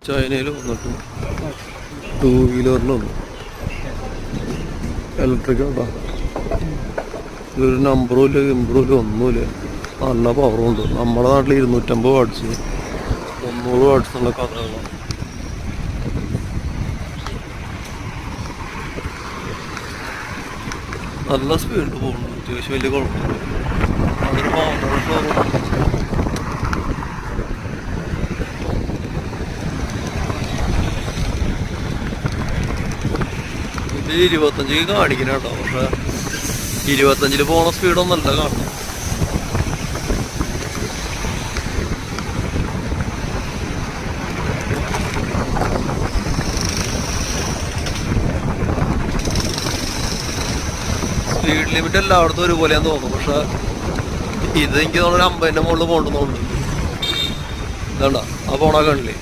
ചൈനയിൽ വന്നിട്ട് two വീലറിലൊന്നും electric കേട്ടോ. ഇതൊരു നമ്പറും ഇല്ല ഇമ്പ്രൂവും ഇല്ല ഒന്നുമില്ല. നല്ല പവറുണ്ട്. നമ്മുടെ നാട്ടിൽ 250 വാട്ട്സ് 300 വാട്ട്സ് എന്നുള്ള കഥകളാണ്. നല്ല സ്പീഡിൽ പോകുന്നു. അത്യാവശ്യം വലിയ കുഴപ്പമില്ല. അതൊരു പവറുള്ള ഷോറൂം. ഇത് 25 കാണിക്കുന്ന കേട്ടോ. പക്ഷെ 25 പോണ സ്പീഡൊന്നല്ല കാണണം. സ്പീഡ് ലിമിറ്റ് എല്ലായിടത്തും ഒരുപോലെയാന്ന് തോന്നുന്നു. പക്ഷെ ഇത് എനിക്ക് തോന്നുന്നു 50ന്റെ മുകളിൽ പോകണ്ടെന്നുണ്ട്. ഇതാണ്ടാ ആ പോണ കണ്ടില്ലേ.